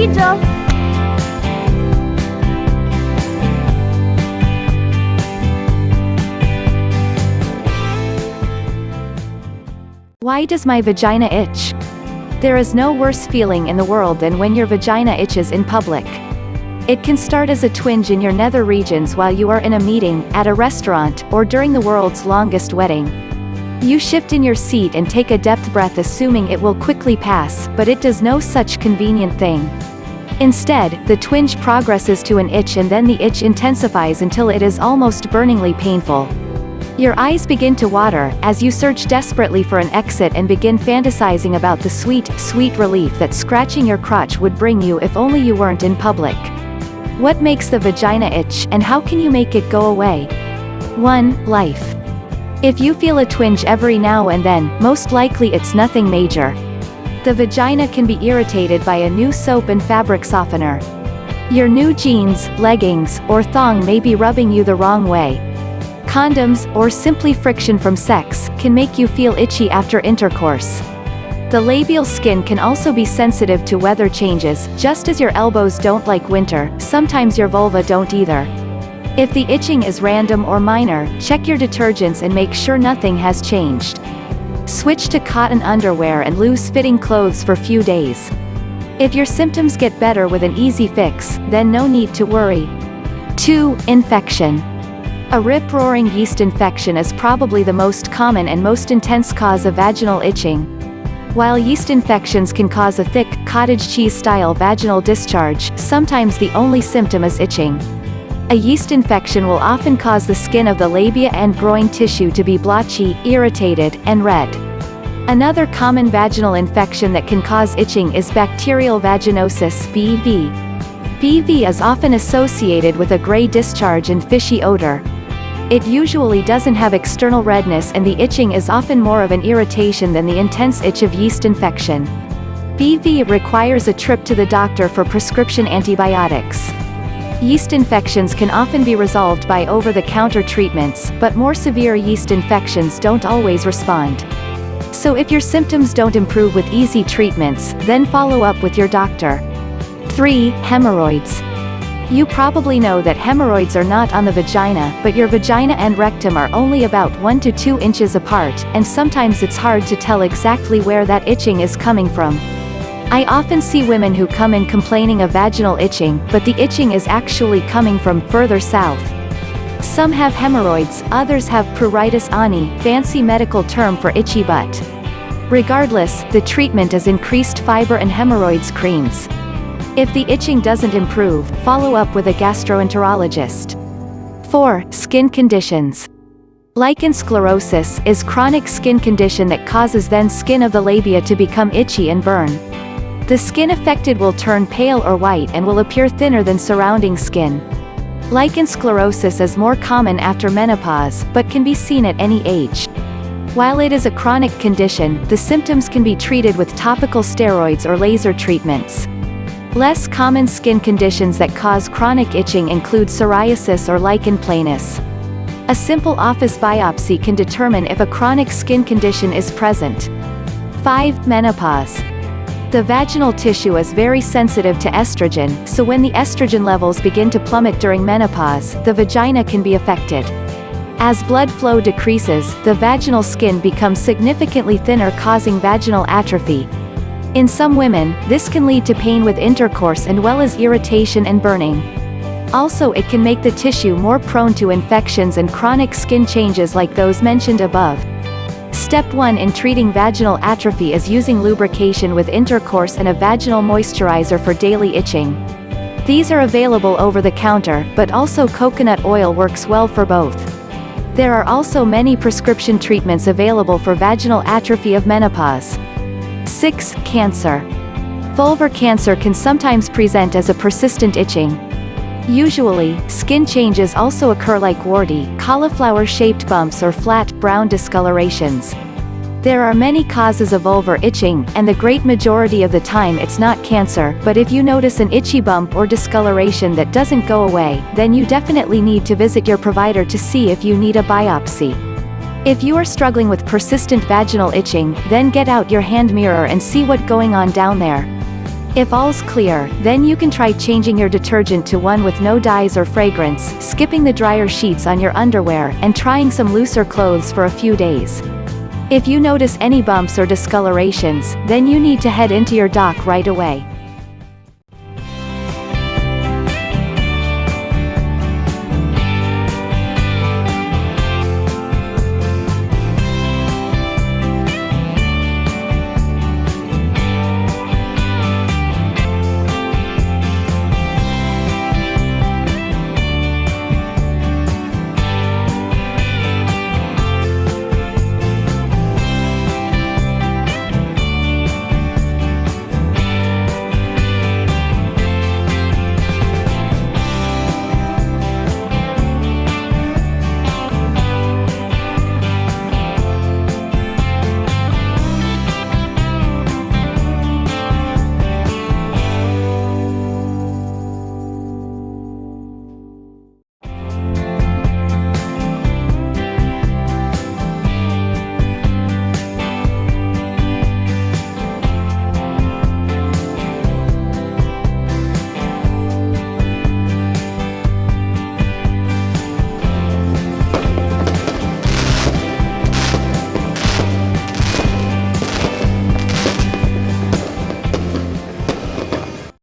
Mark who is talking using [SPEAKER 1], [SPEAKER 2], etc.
[SPEAKER 1] Widzę.
[SPEAKER 2] Why does my vagina itch? There is no worse feeling in the world than when your vagina itches in public. It can start as a twinge in your nether regions while you are in a meeting, at a restaurant, or during the world's longest wedding. You shift in your seat and take a depth breath assuming it will quickly pass, but it does no such convenient thing. Instead, the twinge progresses to an itch and then the itch intensifies until it is almost burningly painful. Your eyes begin to water, as you search desperately for an exit and begin fantasizing about the sweet, sweet relief that scratching your crotch would bring you if only you weren't in public. What makes the vagina itch, and how can you make it go away? 1. Life. If you feel a twinge every now and then, most likely it's nothing major. The vagina can be irritated by a new soap and fabric softener. Your new jeans, leggings, or thong may be rubbing you the wrong way. Condoms, or simply friction from sex, can make you feel itchy after intercourse. The labial skin can also be sensitive to weather changes, just as your elbows don't like winter, sometimes your vulva don't either. If the itching is random or minor, check your detergents and make sure nothing has changed. Switch to cotton underwear and loose-fitting clothes for few days. If your symptoms get better with an easy fix, then no need to worry. 2. Infection. A rip-roaring yeast infection is probably the most common and most intense cause of vaginal itching. While yeast infections can cause a thick, cottage cheese-style vaginal discharge, sometimes the only symptom is itching. A yeast infection will often cause the skin of the labia and groin tissue to be blotchy, irritated, and red. Another common vaginal infection that can cause itching is bacterial vaginosis (BV). BV is often associated with a gray discharge and fishy odor. It usually doesn't have external redness and the itching is often more of an irritation than the intense itch of yeast infection. BV requires a trip to the doctor for prescription antibiotics. Yeast infections can often be resolved by over-the-counter treatments, but more severe yeast infections don't always respond. So if your symptoms don't improve with easy treatments, then follow up with your doctor. 3. Hemorrhoids. You probably know that hemorrhoids are not on the vagina, but your vagina and rectum are only about 1 to 2 inches apart, and sometimes it's hard to tell exactly where that itching is coming from. I often see women who come in complaining of vaginal itching, but the itching is actually coming from further south. Some have hemorrhoids, others have pruritus ani, fancy medical term for itchy butt. Regardless, the treatment is increased fiber and hemorrhoids creams. If the itching doesn't improve, follow up with a gastroenterologist. 4. Skin conditions. Lichen sclerosis is chronic skin condition that causes then skin of the labia to become itchy and burn. The skin affected will turn pale or white and will appear thinner than surrounding skin. Lichen sclerosis is more common after menopause, but can be seen at any age. While it is a chronic condition, the symptoms can be treated with topical steroids or laser treatments. Less common skin conditions that cause chronic itching include psoriasis or lichen planus. A simple office biopsy can determine if a chronic skin condition is present. 5. Menopause. The vaginal tissue is very sensitive to estrogen, so when the estrogen levels begin to plummet during menopause, the vagina can be affected. As blood flow decreases, the vaginal skin becomes significantly thinner, causing vaginal atrophy. In some women, this can lead to pain with intercourse as well as irritation and burning. Also, it can make the tissue more prone to infections and chronic skin changes like those mentioned above. Step 1 in treating vaginal atrophy is using lubrication with intercourse and a vaginal moisturizer for daily itching. These are available over the counter, but also coconut oil works well for both. There are also many prescription treatments available for vaginal atrophy of menopause. 6. Cancer. Vulvar cancer can sometimes present as a persistent itching. Usually, skin changes also occur like warty, cauliflower-shaped bumps or flat, brown discolorations. There are many causes of vulvar itching, and the great majority of the time it's not cancer, but if you notice an itchy bump or discoloration that doesn't go away, then you definitely need to visit your provider to see if you need a biopsy. If you are struggling with persistent vaginal itching, then get out your hand mirror and see what's going on down there. If all's clear, then you can try changing your detergent to one with no dyes or fragrance, skipping the drier sheets on your underwear, and trying some looser clothes for a few days. If you notice any bumps or discolorations, then you need to head into your dock right away.